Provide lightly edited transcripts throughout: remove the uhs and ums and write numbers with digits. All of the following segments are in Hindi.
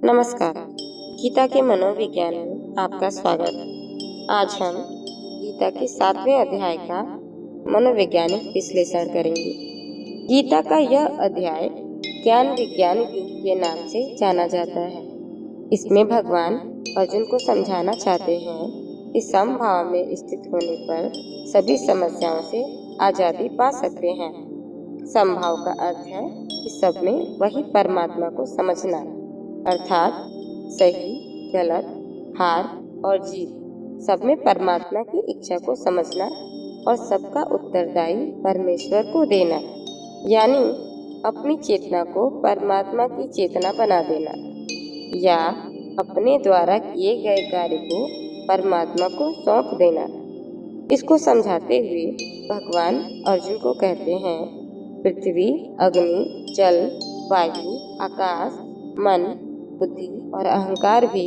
नमस्कार। गीता के मनोविज्ञान में आपका स्वागत। आज हम गीता के 7वें अध्याय का मनोवैज्ञानिक विश्लेषण करेंगे। गीता का यह अध्याय ज्ञान विज्ञान युग के नाम से जाना जाता है। इसमें भगवान अर्जुन को समझाना चाहते हैं कि समभाव में स्थित होने पर सभी समस्याओं से आजादी पा सकते हैं। समभाव का अर्थ है कि सब में वही परमात्मा को समझना, अर्थात सही, गलत, हार और जीत सब में परमात्मा की इच्छा को समझना और सबका उत्तरदायी परमेश्वर को देना, यानी अपनी चेतना को परमात्मा की चेतना बना देना या अपने द्वारा किए गए कार्य को परमात्मा को सौंप देना। इसको समझाते हुए भगवान अर्जुन को कहते हैं, पृथ्वी, अग्नि, जल, वायु, आकाश, मन, बुद्धि और अहंकार भी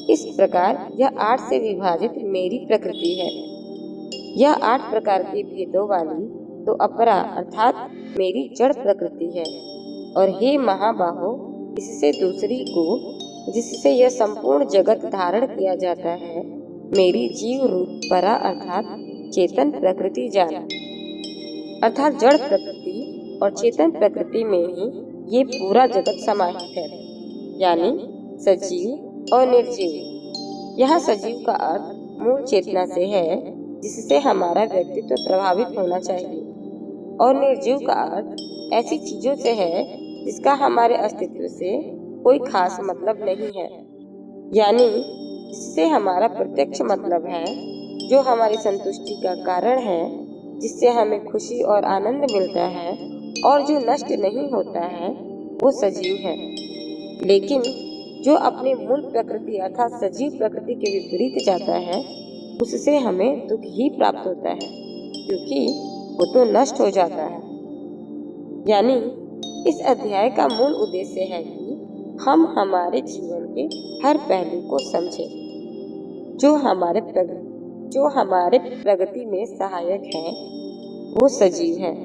इस प्रकार यह 8 से विभाजित मेरी प्रकृति है। यह 8 प्रकार के भेदों वाली तो अपरा अर्थात मेरी जड़ प्रकृति है। और हे महाबाहो, इससे दूसरी को जिससे यह संपूर्ण जगत धारण किया जाता है, मेरी जीव रूप परा अर्थात चेतन प्रकृति जान। अर्थात जड़ प्रकृति और चेतन प्रकृति में ही ये पूरा जगत समाहित है, यानी सजीव और निर्जीव। यहाँ सजीव का अर्थ मूल चेतना से है, जिससे हमारा व्यक्तित्व प्रभावित होना चाहिए, और निर्जीव का अर्थ ऐसी चीजों से है जिसका हमारे अस्तित्व से कोई खास मतलब नहीं है, यानी जिससे हमारा प्रत्यक्ष मतलब है, जो हमारी संतुष्टि का कारण है, जिससे हमें खुशी और आनंद मिलता है और जो नष्ट नहीं होता है, वो सजीव है। लेकिन जो अपनी मूल प्रकृति अर्थात सजीव प्रकृति के विपरीत जाता है, उससे हमें दुख ही प्राप्त होता है, क्योंकि वो तो नष्ट हो जाता है। यानी इस अध्याय का मूल उद्देश्य है कि हम हमारे जीवन के हर पहलू को समझें, जो हमारे प्रगति में सहायक है, वो सजीव है।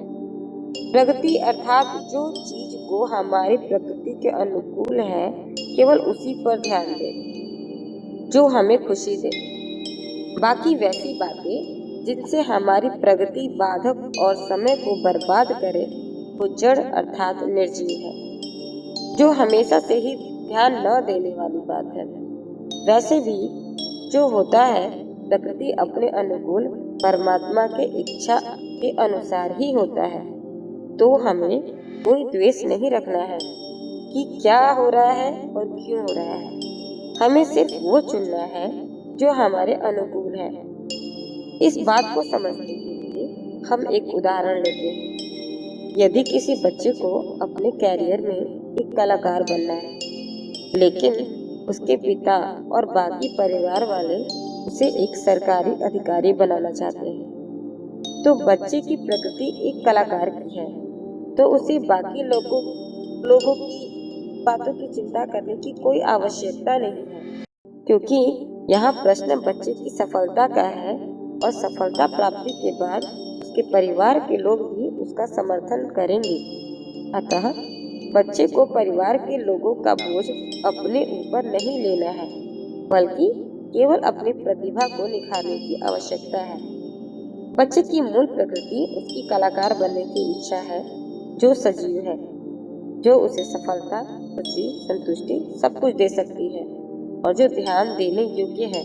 प्रगति अर्थात जो चीज को हमारी प्रकृति के अनुकूल है, केवल उसी पर ध्यान दें जो हमें खुशी दे। बाकी वैसी बातें जिनसे हमारी प्रगति बाधक और समय को बर्बाद करे, वो जड़ अर्थात निर्जीव है, जो हमेशा से ही ध्यान न देने वाली बात है। वैसे भी जो होता है, प्रकृति अपने अनुकूल परमात्मा के इच्छा के अनुसार ही होता है। तो हमें कोई द्वेष नहीं रखना है कि क्या हो रहा है और क्यों हो रहा है। हमें सिर्फ वो चुनना है जो हमारे अनुकूल है। इस बात को समझने के लिए हम एक उदाहरण लेते हैं। यदि किसी बच्चे को अपने कैरियर में एक कलाकार बनना है, लेकिन उसके पिता और बाकी परिवार वाले उसे एक सरकारी अधिकारी बनाना चाहते हैं, तो बच्चे की प्रकृति एक कलाकार की है, तो उसे बाकी लोगों की बातों की चिंता करने की कोई आवश्यकता नहीं है, क्योंकि यहाँ प्रश्न बच्चे की सफलता का है और सफलता प्राप्ति के बाद उसके परिवार के लोग भी उसका समर्थन करेंगे। अतः बच्चे को परिवार के लोगों का बोझ अपने ऊपर नहीं लेना है, बल्कि केवल अपनी प्रतिभा को निखारने की आवश्यकता है। बच्चे की मूल प्रकृति उसकी कलाकार बनने की इच्छा है, जो सजीव है, जो उसे सफलता, खुशी, संतुष्टि सब कुछ दे सकती है और जो ध्यान देने योग्य है।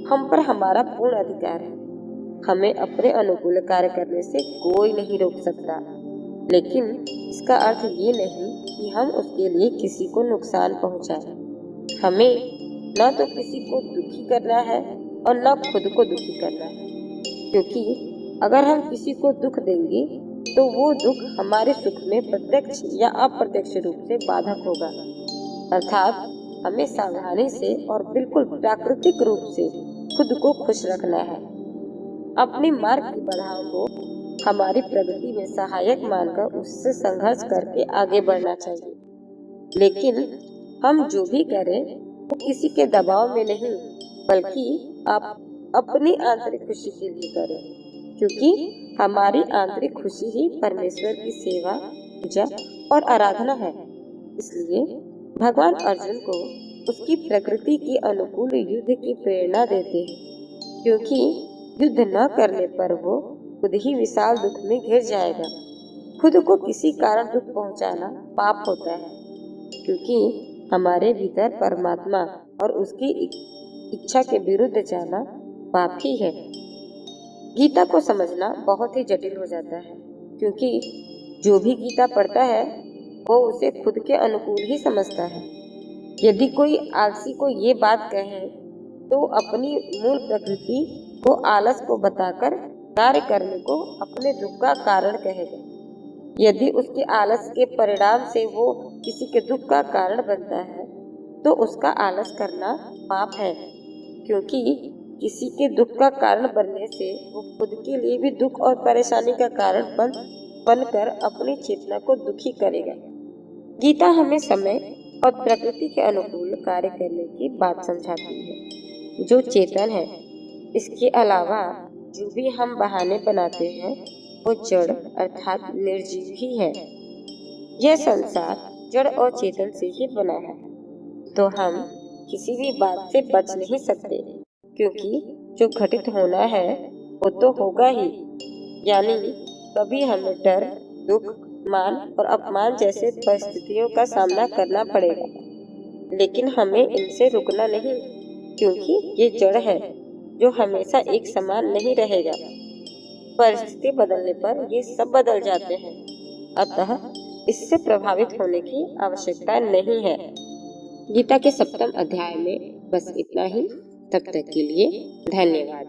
हम पर हमारा पूर्ण अधिकार है। हमें अपने अनुकूल कार्य करने से कोई नहीं रोक सकता, लेकिन इसका अर्थ ये नहीं कि हम उसके लिए किसी को नुकसान पहुंचाएं। हमें न तो किसी को दुखी करना है और न खुद को दुखी करना है, क्योंकि अगर हम किसी को दुख देंगे तो वो दुख हमारे सुख में प्रत्यक्ष या अप्रत्यक्ष रूप से बाधक होगा। अर्थात हमें सावधानी से और बिल्कुल प्राकृतिक रूप से खुद को खुश रखना है। अपने मार्ग की बाधाओं को हमारी प्रगति में सहायक मानकर उससे संघर्ष करके आगे बढ़ना चाहिए। लेकिन हम जो भी करें वो किसी के दबाव में नहीं, बल्कि आप अपनी आंतरिक खुशी के लिए करें, क्योंकि हमारी आंतरिक खुशी ही परमेश्वर की सेवा, पूजा और आराधना है। इसलिए भगवान अर्जुन को उसकी प्रकृति की अनुकूल युद्ध की प्रेरणा देते हैं, क्योंकि युद्ध न करने पर वो खुद ही विशाल दुख में घिर जाएगा। खुद को किसी कारण दुख पहुंचाना पाप होता है, क्योंकि हमारे भीतर परमात्मा और उसकी इच्छा के विरुद्ध जाना पाप ही है। गीता को समझना बहुत ही जटिल हो जाता है, क्योंकि जो भी गीता पढ़ता है वो उसे खुद के अनुकूल ही समझता है। यदि कोई आलसी को ये बात कहे तो अपनी मूल प्रकृति को आलस को बताकर कार्य करने को अपने दुख का कारण कहेगा। यदि उसके आलस के परिणाम से वो किसी के दुख का कारण बनता है तो उसका आलस करना पाप है, क्योंकि किसी के दुख का कारण बनने से वो खुद के लिए भी दुख और परेशानी का कारण बनकर अपनी चेतना को दुखी करेगा। गीता हमें समय और प्रकृति के अनुकूल कार्य करने की बात समझाती है, जो चेतन है। इसके अलावा जो भी हम बहाने बनाते हैं वो जड़ अर्थात निर्जीव ही है। यह संसार जड़ और चेतन से ही बना है, तो हम किसी भी बात से बच नहीं सकते, क्योंकि जो घटित होना है वो तो होगा ही। यानी कभी हमें डर, दुख, मान और अपमान जैसे परिस्थितियों का सामना करना पड़ेगा, लेकिन हमें इनसे रुकना नहीं, क्योंकि ये जड़ है जो हमेशा एक समान नहीं रहेगा। परिस्थिति बदलने पर ये सब बदल जाते हैं, अतः इससे प्रभावित होने की आवश्यकता नहीं है। गीता के 7वें अध्याय में बस इतना ही। तब तक के लिए धन्यवाद।